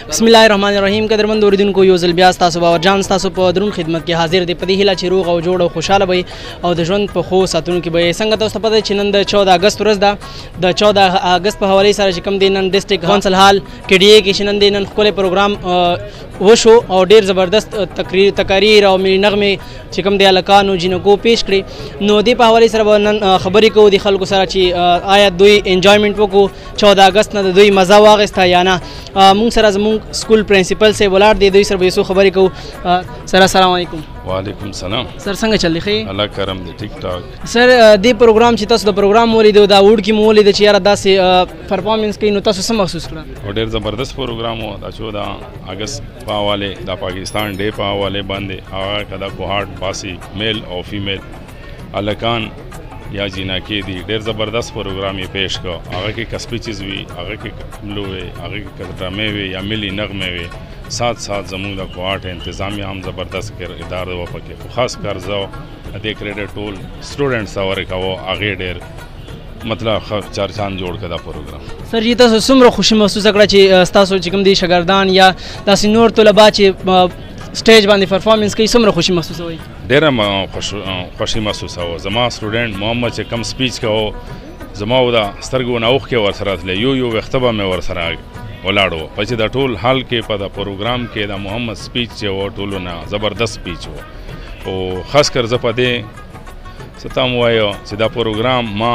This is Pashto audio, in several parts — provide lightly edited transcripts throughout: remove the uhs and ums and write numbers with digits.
بسم الله الرحمن الرحیم. قدرمند اوریدونکو یو ځل بیا ستاسو باور جان ستاسو په درون خدمت کې حاضر دی. په دې هیله چې روغ او جوړ او خوشاله وي او د ژوند په خو ساتونو کې به څنګه تاسو ته پته چې نن د 14 اگست ورځ ده. د 14 اگست په حواله سره چې کوم دی نن ډسټرکٹ کونسل هال کې ډی کې نن دی نن خپل پروګرام وشو او ډیر زبردست تقریر او ملي نغمه چې کوم دی الکانو جنکو پیش کړي. نو دې په حواله سره نن خبرې کوو د خلکو سره چې آیا دوی انجوایمنت وکړو 14 اگست نه دوی مزه واغسته یا نه. مونږ سره زمونږ سکول پرنسپل سے ولاړ دی دوی سره به څه خبرې کوو. سر السلام علیکم. وعلیکم السلام. سر څنګه چل دی؟ الله کرم دی ټیک ټاک. سر دې پروګرام چې تاسو د پروګرام ولیدو دا وډ کې مو ولیدو چې یاره داسې پرفارمنس کوي نو تاسو څه محسوس کړل؟ ډېر زبردست پروګرام و دا 14 اگست په حواله دا پاکستان ډے په حواله باندې هغه کدا کوهاٹ باسی میل او فیمیل الکان یا جناکی دی ډیر زبردست پروګرام یې پیش کو. هغه کې کسبی چیز وی هغه کې کملو وی هغه کې ډرامې وی یا ملي نغمه وی ساتھ ساتھ زموږ د کوهاٹ انتظامیه هم زبردست کړ اداره و پکې خاص کار زو د کریډټ ټول سټوډنټس اور کاو هغه ډیر مطلب چار چاند جوړ کړه دا پروګرام. سر جی تاسو څومره خوشی محسوس کړه چې تاسو چې کوم دي شاګردان یا تاسو نور طلبه چې سټیج باندې پرفارمنس کوي څومره خوشی محسوس وي؟ ډېره خوشی محسوس و. زما سټوډنټ محمد چې کم سپیچ کوو زما و دا سترګو نه اوښ کې ورسره تللی یو وخته به مې ورسره ولاړو په چې د ټول حال کې په دا پروګرام کې د محمد سپیچ چې و ټولو نه زبردست سپیچ و او خاص کر زه په دې څه ته م وایو چې دا پروګرام ما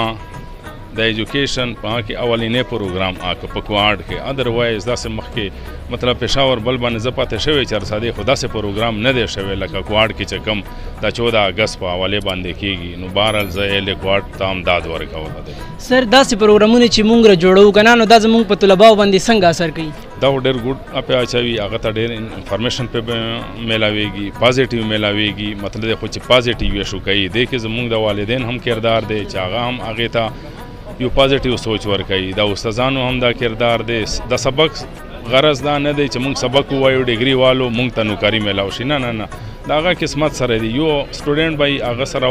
د ایجوکیشن په کې اولینې پروګرام آکه په کوهاټ کې ادروایز داسې مخکې مطلب پېښور بل باندې زه پاتې شوی چې ساده خو داسې پروګرام نه دی شوی لکه کوهاټ کې چې کوم د 14 اگست په حواله باندې کېږي. نو بهرحال زه یې کوهاټ ته امداد ورکوم. سر داسې پروګرامونه چې مونږ جوړو کنه نو دا زمونږ په طلباو باندې څنګه اثر کوي؟ دا ډېر ګډ اپه اچوي هغه ته ډېر انفارمیشن په میلاويږي پازیټیو میلاويږي مطلب خو چې پازیټیو شو کوي د کې زمونږ د والدین هم کردار دی چې هغه هم هغه ته یو پازیټیو سوچ ورکوي. دا استادانو هم دا کردار دی. د سبق غرض دا نه دی چې مونږ سبق ووایو ډیګري والو مونږ ته نوکاری میلاو شي. نه نه نه دا هغه قسمت سره دی. یو سټوډنټ به هغه سره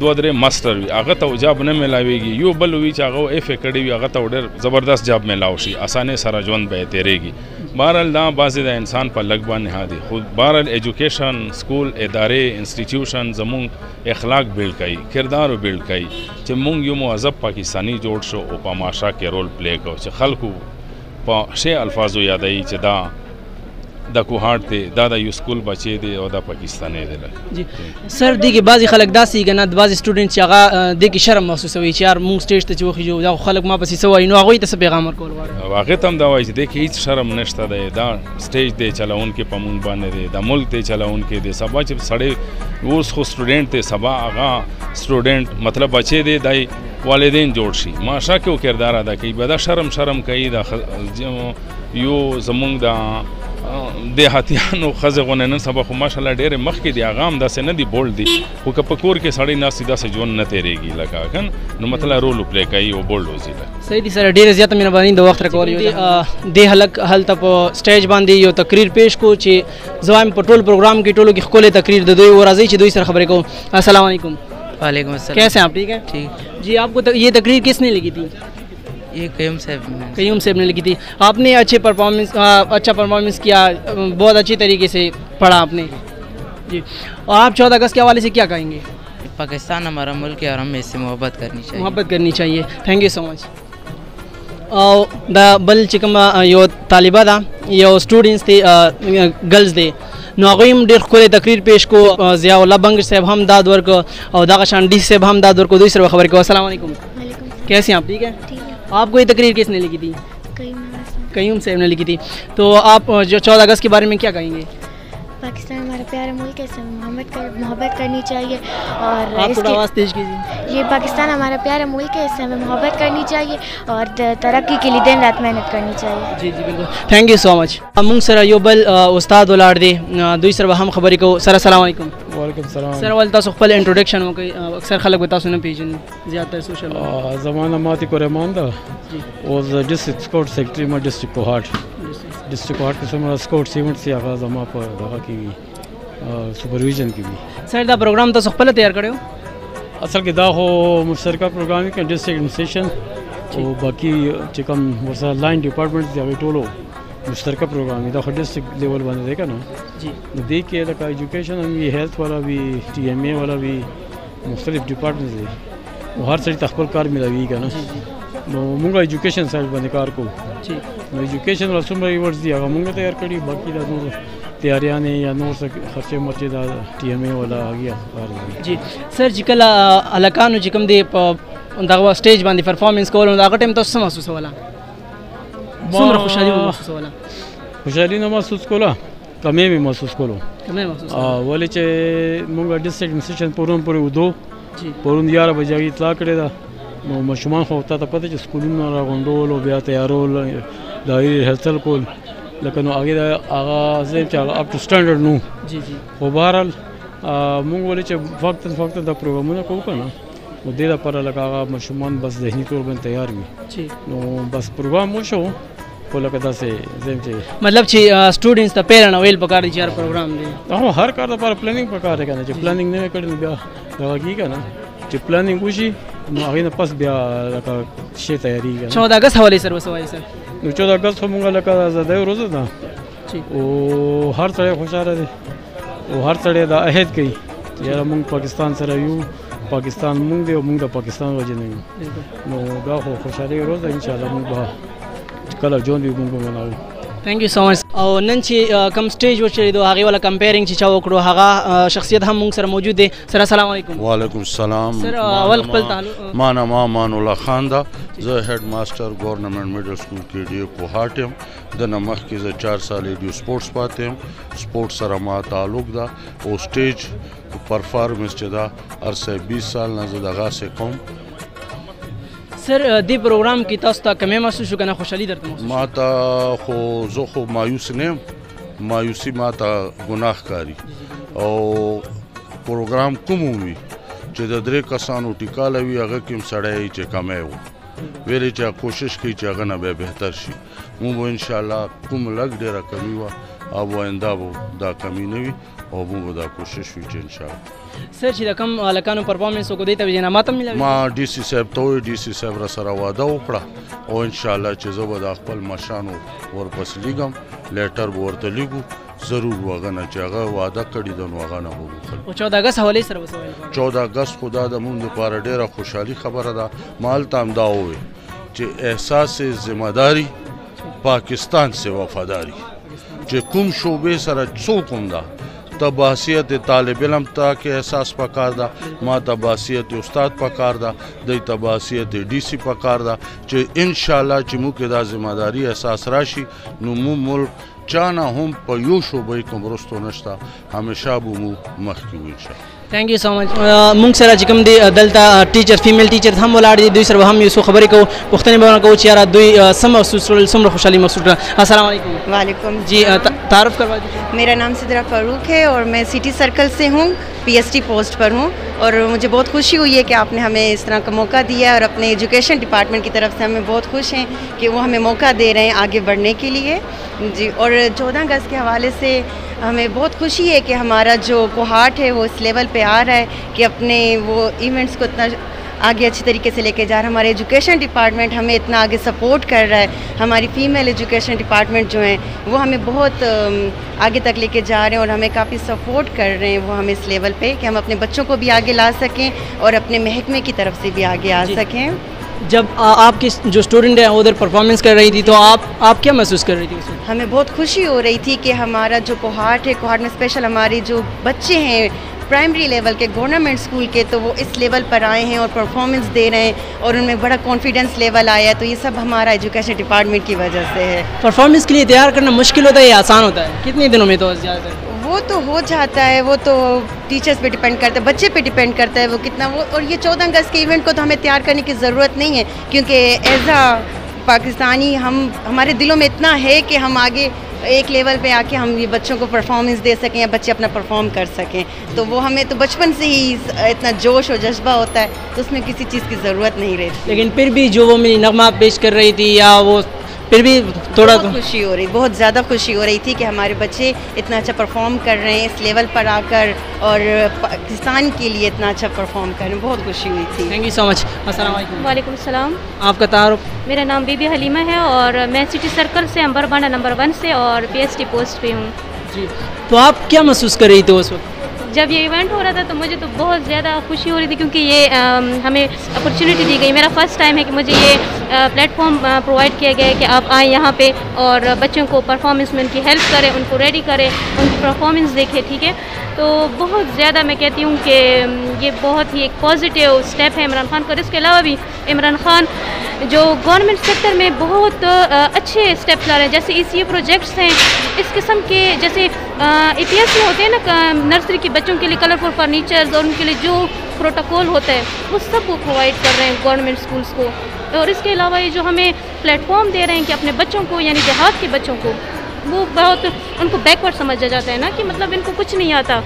دوه درې ماسټر وي هغه ته جاب نه میلاویږي یو بل وي چې هغه ایف ا کړی وي هغه ته ډېر زبردست جاب میلاو شي اسانه سره ژوند به تیریږي. بهرحال دا بعضې د انسان په لږ باندې هادي خو بهرحال ایجوکیشن سکول ادارې انسټیټیوشن زمونږ اخلاق بیلډ کوي کردار بیلډ کوي چې مونږ یو مهذب پاکستانی جوړ شو او په معاشره کې رول پلی کوو چې خلکو په شی الفاظو یادوي چې دا د کوهاټ دی دا د یو سکول بچی دی او د پاکستاني دی. جی سر دی کې بعضی خلک داسې کنه بعضی سټوډنټ چې هغه د کې شرم محسوسوي چې یار مونږ سټیج ته چې وخیږو دا خلک ما پسې سوای نو هغه ته څه پیغام ورکول غواړي؟ هغه ته هم دا وایي چې د کې هیڅ شرم نشته دی. دا سټیج دی چلاون کې په مونږ باندې دی د ملک دی چلاون کې دی. سبا چې سړی اوس خو سټوډنټ دی سبا هغه سټوډنټ مطلب بچی دی دای والدین جوړ شي ماشا کې کردار ادا کوي به دا شرم کوي دا یو زمونږ د دیهاتیانو ښځې غونې نن سبا خو ماشاءالله ډېرې مخکې دي هغه هم داسې نه دي بولډ دي خو که په کور کې سړی ناست داسې ژوند نه تېرېږي لکه که نو مطلب رول پلی کوي او بولډ وځي. صحیح دي سره ډېره زیاته مهرباني د وخت راکول. دې هلک هلته په سټیج باندې یو تقریر پیش کو چې زه وایم په ټول پروګرام کې ټولو کې ښکلی تقریر د دوی ورځئ چې دوی سره خبرې کوم. السلام علیکم. وعلیکم السلام. کیسے ہیں آپ؟ ٹھیک ہے. ٹھیک. جی آپ کو یہ تقریر کس نے لکھی تھی؟ یہ قیوم صاحب نے لکھی تھی. آپ نے اچھا پرفارمنس کیا بہت اچھی طریقے سے پڑھا آپ نے. جی اور آپ 14 اگست کے حوالے سے کیا کہیں گے؟ پاکستان ہمارا ملک ہے اور ہمیں اس سے محبت کرنی چاہیے. تھینک یو سو مچ. دا بل چې کوم یو طالبه ده یو سټوډنټس دی ګرلز دی نو هغوی هم ډېر ښکلی تقریر پیش کو. ضیاء الله بنګ صاحب هم داد ورکو او دغه شان ڈی صاحب هم داد ورکو. دوی سره خبرې کوو. السلام علیکم. کیسے ہیں آپ؟ ٹھیک ہے. آپ کو یہ تقریر کس نے لکھی تھی؟ قیوم صاحب نے لکھی تھی. تو آپ جو 14 اگست کے بارے میں کیا کہیں گے؟ پاکستان ہمارا پیارا ملک ہے اس سے محبت کرنی چاہیے اور آپ تھوڑا آواز تیز کیجیے. یہ پاکستان ہمارا پیارا ملک ہے اس سے ہمیں محبت کرنی چاہیے اور ترقی کے لیے دن رات محنت کرنی چاہیے. جی جی بالکل. تھینک یو سو مچ. مونږ سره یو بل استاد ولاړ دی دوی سره به هم خبرې کوو. سر السلام علیکم. وعلیکم السلام. سر ول تاسو خپل انټروډکشن وکړئ. اکثر خلک به تاسو نه پیژني زیاتره سوشل زمانہ ماتی کو رحمان دا اوز ډسټرکٹ سکاؤټ سیکرټری ما ډسټرکٹ کوهاټ ډسټرکٹ کوهاټ کې سمره سکاؤټ ایونټ سی هغه زما په دغه کې سپرویژن کې وي. سر دا پروګرام تاسو خپل تیار کړو؟ اصل کې دا خو مشترکه پروګرام کې ډسټرکٹ ایڈمنسټریشن او باقي چې کوم ورسره لاین ډپارټمنټ دی هغه ټولو مشترکه پروګرام دا خو ډسټرکټ لیول باندې دی که نه جی نو دې کې لکه ایجوکیشن هم وي هیلث والا وي ټي ایم ای والا وي مختلف ډپارټمنټس دي او هر سړي ته خپل کار میلاوي که نه نو مونږ ایجوکیشن سایډ باندې کار کوو جی نو ایجوکیشن والا څومره ایورډز دي هغه مونږ تیار کړي باقي دا نور تیاریانې یا نور څه خرچې مرچې دا ټي ایم ای والا هغې کار دی جی سر چې کله هلکانو چې کوم دی په دغه سټیج باندې پرفارمنس کول نو هغه ټایم تاسو څه محسوسوله څومره خوشحالي محسوسوله خوشحالي نه محسوس کوله کمی مې محسوس کولو کمی محسوسوله ولې چې مونږ ډسټرکټ ایڈمنسټریشن پرون پورې ودو جی پرون 11 بجې هغې اطلاع کړې ده نو ماشومان خو تا ته پته چې سکولونه راغونډول او بیا تیارول د هغې ریهرسل کول لکه نو هغې هغه زه چې هغه اپ ټو سټنډرډ نو جی جی خو بهرحال مونږ ولې چې وقتا دا پروګرامونه کوو که نه نو دې لپاره لکه هغه ماشومان بس ذهني طور باندې تیار وي جی نو بس پروګرام وشو خو لکه داسې زه چې مطلب چې سټوډنټس ته پیرن ویل پکار دي چې هر پروګرام دی هو هر کار لپاره پلانینګ پکار دی که نه چې پلانینګ نه وي کړی نو بیا دغه کېږي که نه چې پلانینګ وشي نو هغې نه پس بیا لکه شی تیارېږي 14 اگست حوالې سره وسه وایي سر نو 14 اگست خو مونږ لکه آزادۍ ورځ ده جی او هر سړی خوشحاله دی او هر سړی دا عهد کوي چې یاره مونږ پاکستان سره یو پاکستان مونږ دی او مونږ د پاکستان وجه نه یو نو دا خو خوشحالي ورځ ده انشاءالله مونږ به کله ژوند وي مونږ به مناو تھینک یو سو مچ او نن چې کم سټیج وچلیدو هغې والا کمپیرنګ چې چا وکړو هغه شخصیت هم مونږ سره موجود دی سر السلام علیکم وعلیکم السلام سر اول خپل تعلق ما نام امان الله خان ده زه هیډ ماسټر ګورنمنټ میډل سکول کې ډي کوهاټ یم د نه مخکې زه 4 سال ډیو سپورټس پاتې یم سپورټس سره ما تعلق ده او سټیج پرفارمنس چې ده هر 20 سال نه زه دغسې کوم سر دې پروګرام کې تاسو ته کمی محسوس شو که نه خوشحالي درته محسوس ما ته خو زه خو مایوس نه یم مایوسي ما ته ګناه ښکاري او پروګرام کوم وي چې د 3 کسانو ټیکاله وي هغه کې هم سړی چې کمی و ویلې چې کوشش کوي چې هغه نه بیا بهتر شي مونږ به انشاءالله کوم لږ ډېره کمی وه او آینده به دا کمی نه وي او مونږ به دا کوشش وي چې انشاءالله سر چې د کم هلکانو پرفارمنس وکړو دې ته به انعامات هم ملاوي ما ډي سي صاحب ته وویل ډي سي صاحب را سره واده وکړه او انشاءالله چې زه به د خپل مشرانو ورپسې لیږم لیټر به ورته لیږو ضرور هغه نه چې هغه واده کړي ده نو هغه نه به وخل او 14 اگست حوالې سره وسه ویل 14 اگست خو دا د مونږ دپاره ډېره خوشحالي خبره ده ما هلته هم دا وویل چې احساس ذمهداري پاکستان سے وفاداری چې کوم شعبې سره څوک هم ده تباسیت طالب علم ته کې احساس پکار ده ما تباسیت استاد پکار ده د تباسیت ډي سي پکار ده چې ان شاء الله چې موږ دا ذمہداري احساس راشي نو مو ملک چانه هم په یو شوبې کوم رستو نشته همیشه به مو مخکې وو ان شاء الله تھینک یو سو مچ مونږ سره چې کوم دی دلته ټیچر فیمیل ټیچر هم ولاړ دي دوی سره هم یو څو خبرې کوو پوښتنې به کوو چې یاره دوی څه محسوس کړل څومره خوشحالي محسوس کړه السلام علیکم वालेकुम जी तारुफ करवा दीजिए मेरा नाम सिद्रा फारूक है और मैं सिटी सर्कल से हूँ पीएसटी पोस्ट पर हूँ और मुझे बहुत खुशी हुई है कि आपने हमें इस तरह का मौका दिया है और अपने एजुकेशन डिपार्टमेंट की तरफ से हमें बहुत खुश हैं कि वो हमें मौका दे रहे हैं आगे बढ़ने के लिए जी और 14 अगस्त के हवाले से हमें बहुत खुशी है कि हमारा जो कोहाट है वो इस लेवल पे आ रहा है कि अपने वो इवेंट्स को इतना आगे अच्छी तरीके से लेके जा रहा है हमारे एजुकेशन डिपार्टमेंट हमें इतना आगे सपोर्ट कर रहा है हमारी फ़ीमेल एजुकेशन डिपार्टमेंट जो हैं वो हमें बहुत आगे तक लेके जा रहे हैं और हमें काफ़ी सपोर्ट कर रहे हैं वो हमें इस लेवल पे कि हम अपने बच्चों को भी आगे ला सकें और अपने महकमे की तरफ से भी आगे आ सकें जब आपकी जो स्टूडेंट है उधर परफॉर्मेंस कर रही थी तो आप क्या महसूस कर रही थी उसमें? हमें बहुत खुशी हो रही थी कि हमारा जो कोहाट है कोहाट में स्पेशल हमारे जो बच्चे हैं प्राइमरी लेवल के गवर्नमेंट स्कूल के तो वो इस लेवल पर आए हैं और परफॉर्मेंस दे रहे हैं और उनमें बड़ा कॉन्फिडेंस लेवल आया है तो ये सब हमारा एजुकेशन डिपार्टमेंट की वजह से है। परफॉर्मेंस के लिए तैयार करना मुश्किल होता है या आसान होता है? कितने दिनों में तो ज़्यादा? वो तो हो जाता है वो तो टीचर्स पे डिपेंड करता है बच्चे पे डिपेंड करता है वो कितना वो और ये 14 अगस्त के इवेंट को तो हमें तैयार करने की ज़रूरत नहीं है क्योंकि एज आ पाकिस्तानी हमारे दिलों में इतना है कि हम आगे एक लेवल पे आके हम ये बच्चों को परफॉर्मेंस दे सकें या बच्चे अपना परफॉर्म कर सकें तो वो हमें तो बचपन से ही इतना जोश और जज्बा होता है तो उसमें किसी चीज़ की ज़रूरत नहीं रहती। लेकिन फिर भी जो वो मेरी नगमा पेश कर रही थी या वो پھر بھی تھوڑا خوشی ہو رہی, بہت زیادہ خوشی ہو رہی تھی کہ ہمارے بچے اتنا اچھا پرفارم کر رہے ہیں اس لیول پر آ کر, اور پاکستان کے لیے اتنا اچھا پرفارم کر رہے ہیں, بہت خوشی ہوئی تھی. تھینک یو سو مچ. السلام علیکم. وعلیکم السلام. آپ کا تعارف؟ میرا نام بی بی حلیمہ ہے اور میں سٹی سرکل سے امبر بانڈا نمبر 1 سے اور PhD پوسٹ پہ ہوں. جی, تو آپ کیا محسوس کر رہی تھی اس وقت جب یہ ایونٹ ہو رہا تھا؟ تو مجھے تو بہت زیادہ خوشی ہو رہی تھی کیونکہ یہ ہمیں اپرچونیٹی دی گئی. میرا فرسٹ ٹائم ہے کہ مجھے یہ پلیٹ فارم پرووائڈ کیا گیا ہے کہ آپ آئیں یہاں پہ اور بچوں کو پرفارمنس میں ان کی ہیلپ کریں, ان کو ریڈی کریں, ان کی پرفارمنس دیکھیں. ٹھیک ہے, تو بہت زیادہ میں کہتی ہوں کہ یہ بہت ہی ایک پازیٹیو اسٹیپ ہے عمران خان کا. اور اس کے علاوہ بھی عمران خان جو گورنمنٹ سیکٹر میں بہت اچھے اسٹیپس لا رہے ہیں, جیسے ECA پروجیکٹس ہیں اس قسم کے, جیسے APS میں ہوتے ہیں نا نرسری کے بچوں کے لیے کلرفل فرنیچرز, اور ان کے لیے جو پروٹوکول ہوتا ہے وہ سب وہ پرووائڈ کر رہے ہیں گورنمنٹ اسکولس کو. اور اس کے علاوہ یہ جو ہمیں پلیٹ فارم دے رہے ہیں کہ اپنے بچوں کو, یعنی دیہات کے بچوں کو, وہ بہت ان کو بیکورڈ سمجھا جاتا ہے نا کہ مطلب ان کو کچھ نہیں آتا,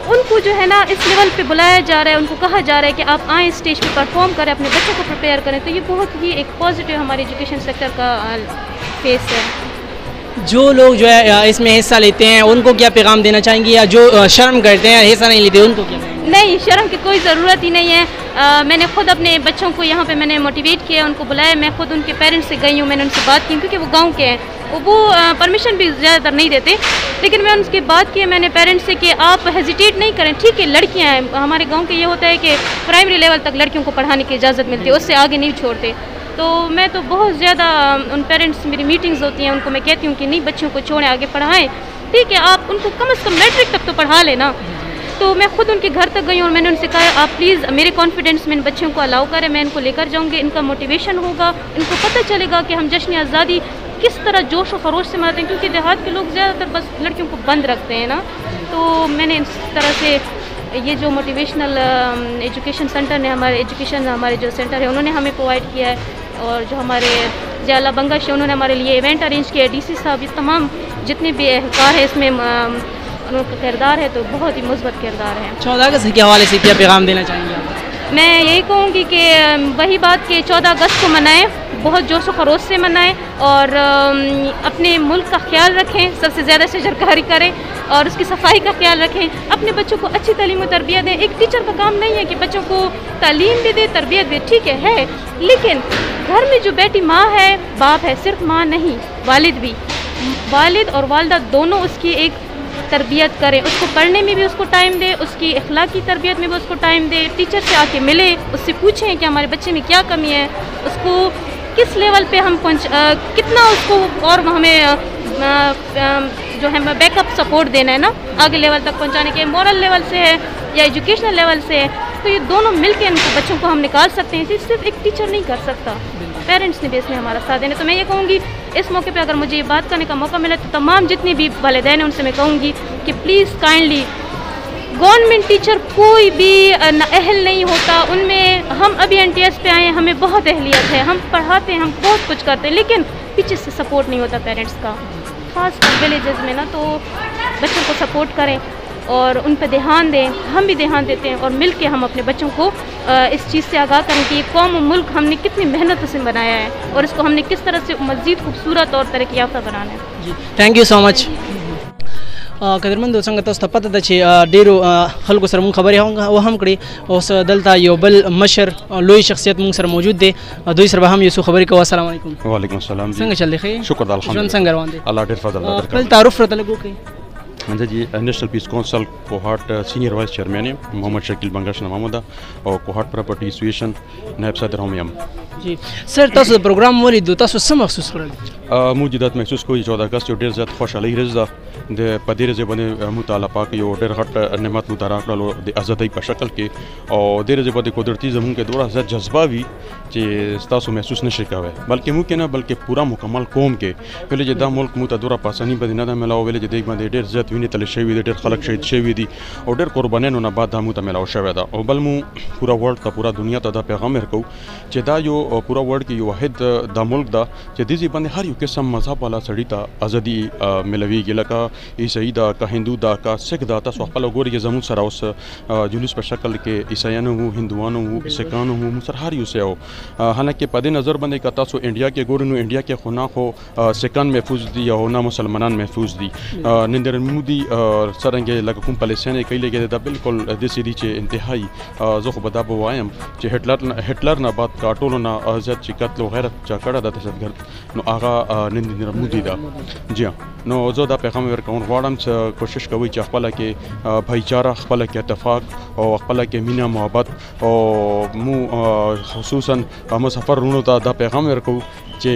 ان کو جو ہے نا اس لیول پہ بلایا جا رہا ہے, ان کو کہا جا رہا ہے کہ آپ آئیں اسٹیج پہ پرفارم کریں, اپنے بچوں کو پریپیئر کریں. تو یہ بہت ہی ایک پازیٹیو ہمارے ایجوکیشن سیکٹر کا فیس ہے. جو لوگ جو ہے اس میں حصہ لیتے ہیں ان کو کیا پیغام دینا چاہیں گی, یا جو شرم کرتے ہیں حصہ نہیں لیتے ان کو کیا کہیں گے؟ نہیں, شرم کی کوئی ضرورت ہی نہیں ہے. میں نے خود اپنے بچوں کو یہاں پہ میں نے موٹیویٹ کیا, ان کو بلایا, میں خود ان کے پیرنٹس سے گئی ہوں, میں نے ان سے بات کی کیونکہ وہ گاؤں کے ہیں, وہ پرمیشن بھی زیادہ تر نہیں دیتے, لیکن میں ان سے بات کی میں نے پیرنٹس سے کہ آپ ہیزیٹیٹ نہیں کریں. ٹھیک ہے, لڑکیاں ہیں, ہمارے گاؤں کے یہ ہوتا ہے کہ پرائمری لیول تک لڑکیوں کو پڑھانے کی اجازت ملتی ہے, اس سے آگے نہیں چھوڑتے. تو میں تو بہت زیادہ ان پیرنٹس, میری میٹنگز ہوتی ہیں, ان کو میں کہتی ہوں کہ نہیں بچوں کو چھوڑیں, آگے پڑھائیں. ٹھیک ہے, آپ ان کو کم از کم میٹرک تک تو پڑھا لیں نا. تو میں خود ان کے گھر تک گئی اور میں نے ان سے کہا آپ پلیز میرے کانفیڈنس میں ان بچوں کو الاؤ کریں, میں ان کو لے کر جاؤں گی, ان کا موٹیویشن ہوگا, ان کو پتہ چلے گا کہ ہم جشن آزادی کس طرح جوش و خروش سے مناتے ہیں, کیونکہ دیہات کے لوگ زیادہ تر بس لڑکیوں کو بند رکھتے ہیں نا. تو میں نے اس طرح سے یہ جو موٹیویشنل ایجوکیشن سینٹر نے ہمارے جو سینٹر ہے انہوں نے ہمیں پرووائڈ کیا ہے, اور جو ہمارے جالا بنگش ہے انہوں نے ہمارے لیے ایونٹ ارینج کیا ہے. DC صاحب, یہ تمام جتنے بھی اہلکار ہیں اس میں ان کا کردار ہے تو بہت ہی مثبت کردار ہے. 14 اگست کے حوالے سے کیا پیغام دینا چاہیں گے آپ؟ میں یہی کہوں گی کہ وہی بات کہ 14 اگست کو منائیں, بہت جوش و خروش سے منائیں, اور اپنے ملک کا خیال رکھیں, سب سے زیادہ شجرکاری کریں, اور اس کی صفائی کا خیال رکھیں, اپنے بچوں کو اچھی تعلیم و تربیت دیں. ایک ٹیچر کا کام نہیں ہے کہ بچوں کو تعلیم بھی دے, تربیت بھی, ٹھیک ہے, لیکن گھر میں جو بیٹی ماں ہے, باپ ہے, صرف ماں نہیں, والد بھی, والد اور والدہ دونوں اس کی ایک تربیت کریں, اس کو پڑھنے میں بھی اس کو ٹائم دے, اس کی اخلاقی تربیت میں بھی اس کو ٹائم دے, ٹیچر سے آ کے ملے, اس سے پوچھیں کہ ہمارے بچے میں کیا کمی ہے, اس کو کس لیول پہ ہم کتنا اس کو اور ہمیں جو ہے بیک اپ سپورٹ دینا ہے نا آگے لیول تک پہنچانے کے, مورل لیول سے ہے یا ایجوکیشنل لیول سے ہے, تو یہ دونوں مل کے ان کو بچوں کو ہم نکال سکتے ہیں. صرف ایک ٹیچر نہیں کر سکتا, پیرنٹس نے بھی اس میں ہمارا ساتھ دینا. تو میں یہ کہوں گی اس موقع پہ اگر مجھے یہ بات کرنے کا موقع ملا تو تمام جتنے بھی والدین ہیں ان سے میں کہوں گی کہ پلیز کائنڈلی, گورنمنٹ ٹیچر کوئی بھی اہل نہیں ہوتا, ان میں ہم ابھی NTS پہ آئے ہیں, ہمیں بہت اہلیت ہے, ہم پڑھاتے ہیں, ہم بہت کچھ کرتے ہیں, لیکن پیچھے سے سپورٹ نہیں ہوتا پیرنٹس کا, خاص کر ولیجز میں نا. تو بچوں کو سپورٹ کریں اور ان پہ دھیان دیں, ہم بھی دھیان دیتے ہیں, اور مل کے ہم اپنے بچوں کو اس چیز سے آگاہ کریں کہ یہ قوم و ملک ہم نے کتنی محنت سے بنایا ہے, اور اس کو ہم نے کس طرح سے مزید خوبصورت اور ترقی یافتہ بنانا ہے. جی, تھینک یو سو مچ. قدرمندو څنګه تاسو ته پته ده چې ډیرو خلکو سره مونږ خبرې هم کړې, اوس دلته یو بل مشر لوی شخصیت مونږ سره موجود دی, دوی سره به هم یو څه خبرې کوو. السلام علیکم. وعلیکم السلام. څنګه چل دی؟ ښه, شکر د الحمدلله. ژوند څنګه روان دی؟ الله ډیر فضل درکړي. خپل تعارف راته لږ وکړئ. منځ جی نیشنل پیس کونسل کوہاٹ سینئر وائس چیئرمین محمد شکیل بنگش نامه ده, او کوہاٹ پراپرټي ایسوسییشن نائب صدر هم یم. جی سر, تاسو د پروګرام ولیدو, تاسو څه محسوس کړل؟ موږ جدات محسوس کوو 14 اگست یو ډیر زیات خوشحالي ورځ ده. د پدې ورځ باندې موږ تعالی پاک یو ډیر غټ نعمت موږ راکړلو د ازادۍ په شکل کې, او د ورځ باندې قدرتي زموږ کې دوره زیات جذبه وي چې تاسو محسوس نشئ کوئ, بلکې موږ نه بلکې پورا مکمل قوم کې ویل چې دا ملک موږ ته دوره پاسنی باندې نه ده ملاو, ویل چې دې باندې ډیر زیات وینې تل شوی دي, ډیر خلک شهید شوي دي, او ډیر قربانیانو نه بعد دا موږ ته ملاو شوی ده. او بل موږ پورا ورلد ته, پورا دنیا ته دا پیغام ورکوو چې دا یو پورا ورلد کې یو واحد دا ملک ده چې دې باندې هر یو قسم مذهب والا سړی ته ازادي ملويږي لکه عیسائی دا که هندو دا که سکھ دا تاسو خپل ګوري چې زموږ سره اوس جلوس په شکل کې عیسایانو وو هندوانو وو سکانو وو موږ سره هر یو څه وو حالانکه په دې نظر باندې که تاسو انډیا کې ګورئ نو انډیا کې خو نه خو سکان محفوظ دي او نه مسلمانان محفوظ دي نریندر مودي څرنګه لکه کوم پالیسیان یې کوي لګي دا بالکل داسې دي چې انتهایی زه خو به دا به وایم چې هټلر نه بعد کا ټولو نه زیات چې قتل او غیرت چا کړه د دهشتګرد نو هغه نریندر مودي دا جی نو زه دا پیغام ورکوم غواړم چې کوشش کوئ چې خپله کې بھائی خپله کې اتفاق او خپله کې مینه محبت او مو خصوصا مسافر ورونو ته دا پیغام ورکوو چې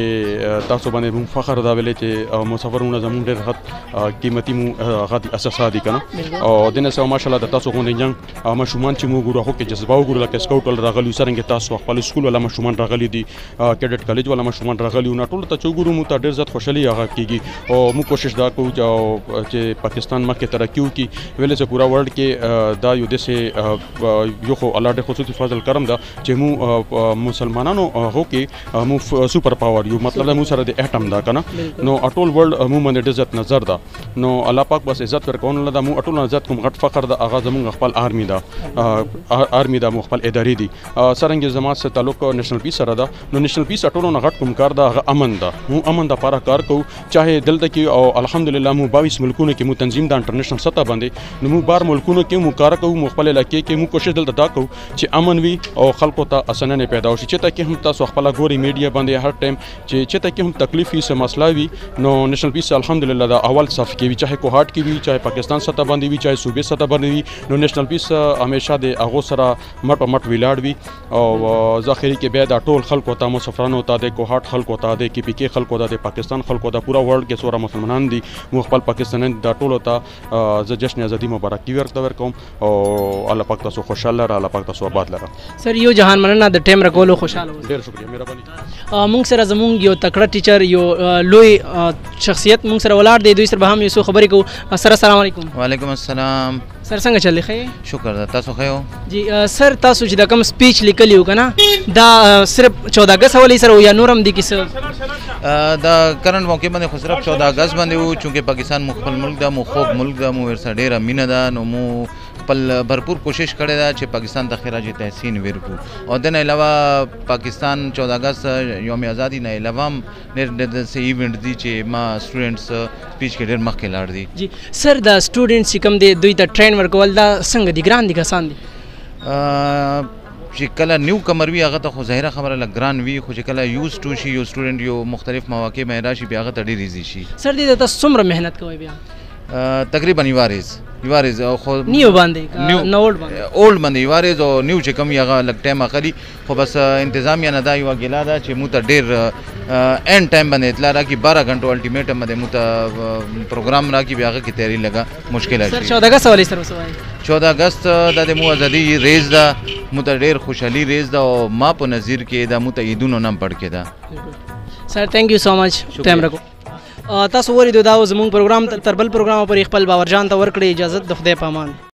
تاسو باندې موږ فخر دا ویلی چې مسافر ورونه زموږ ډېر غټ قیمتي مو هغه دي اساسا دي که نه او دې نه سوا ماشاءالله د تاسو غوندې جنګ ماشومان چې موږ ګورو هغو کې جذبه وګورو لکه سکاوټ والا راغلي څرنګه تاسو خپل سکول والا ماشومان راغلي دي کیډټ کالج والا ماشومان راغلي نه ټولو ته چې وګورو موږ ته ډېر زیات خوشحالي هغه کېږي او موږ کوشش دا کوو چې پاکستان مخکې ترقي وکړي ویلې چې پورا ورلډ کې دا یو داسې یو خو الله ډېر خصوصي فضل کرم ده چې موږ مسلمانانو هغو کې موږ سوپر پاور یو مطلب مو سره د اټم دا کنه نو اټول ورلد عموما د عزت نظر دا نو الله پاک بس عزت ورکون الله دا مو اټول عزت کوم غټ فخر دا اغاز مونږ خپل آرمی دا مو خپل ادارې دي سرنګ زما سره تعلق نېشنل پیس سره دا نو نېشنل پیس اټول نه غټ کوم کار دا امن دا مو امن دا پاره کار کو چاهه دلته کې او الحمدلله مو 22 ملکونو کې مو تنظیم دا انټرنیشنل سطح باندې نو مو بار ملکونو کې مو کار کو مو خپل علاقې کې مو کوشش دلته دا کو چې امن وي او خلکو ته اسنه پیدا وشي چې ته کې هم تاسو خپل ګوري میډیا باندې هر ټایم چې چته کې هم تکلیف وي څه مسله وي نو نېشنل پیس الحمدلله دا اول صف کې وي چاهه کوهاٹ کې وي چاهه پاکستان سطح باندې وي چاهه صوبې سطح باندې وي نو نېشنل پیس همیشه د هغو سره مټ په مټ ولاړ وي او ذخیره کې بیا دا ټول خلکو ته مسافرانو ته د کوهاٹ خلکو ته د کې پی کې خلکو ته د پاکستان خلکو ته پورا ورلد کې سوره مسلمانان دي مو خپل پاکستانیان دا ټول ته ز جشن ازادي مبارکي ورکوم او الله پاک تاسو خوشاله را الله پاک تاسو آباد لره سر یو جهان مننه د ټیم رکولو خوشاله ډیر شکریہ مهرباني مونږ سره زمونږ یو تکړه ټیچر یو لوی شخصیت مونږ سره ولاړ دی دوی سره به هم یو څو خبرې کوو سر السلام علیکم وعلیکم السلام سر څنګه چل ښه شکر ده تاسو ښه یو جی سر تاسو چې دا کوم سپیچ لیکلی و که نه دا صرف 14 اگست حوالې سره یا نور هم دي کې څه دا کرنټ موقع باندې خو صرف 14 اگست باندې وو چونکې پاکستان مو خپل ملک ده مو خوږ ملک ده مو ورسره ډېره مینه ده نو مو خپل भरपूर कोशिश کړې ده چې پاکستان ته خراج تحسین ورکړو او د نه علاوه پاکستان 14 اگست یوم آزادی نه علاوه هم ډېر څه ایونټ دي چې ما سټوډنټس سپیچ کې ډېر مخکې لاړ دي جی سر دا سټوډنټس چې کوم دي دوی ته ټرین ورکول دا څنګه دي ګران دي که آسان دي چې کله نیو کمر وي هغه ته خو ظاهره خبره لږ ګران وي خو چې کله یوز ټو شي یو سټوډنټ یو مختلف مواقع باندې راشي بیا هغه ته ډېر ایزي شي سر دې ته څومره محنت کوئ بیا تقریبا یوارز خو نیو باندې نو اولډ باندې یوارز او نیو چې کوم هغه لږ ټایم اخلي خو بس انتظامیه نه دا یوه ګیله ده چې موږ ته ډېر اینډ ټایم باندې اطلاع راکړي 12 غنټو الټیمیټم باندې موږ ته پروګرام راکړي بیا هغه کې تیاری لګه مشکل شي 14 اگست حوالې سره څه وایي 14 اگست د مو ازادي ریز ده موږ ته ډېر خوشحالي ریز ده او ما په نظر کې دا موږ ته عیدونو نام پړ کې ده سر تھینک یو سو مچ ټایم راکو تاسو وریدو دا زموږ پروګرام تر بل پروګرام پورې خپل باور جان ته ورکړئ اجازه د خدای په امان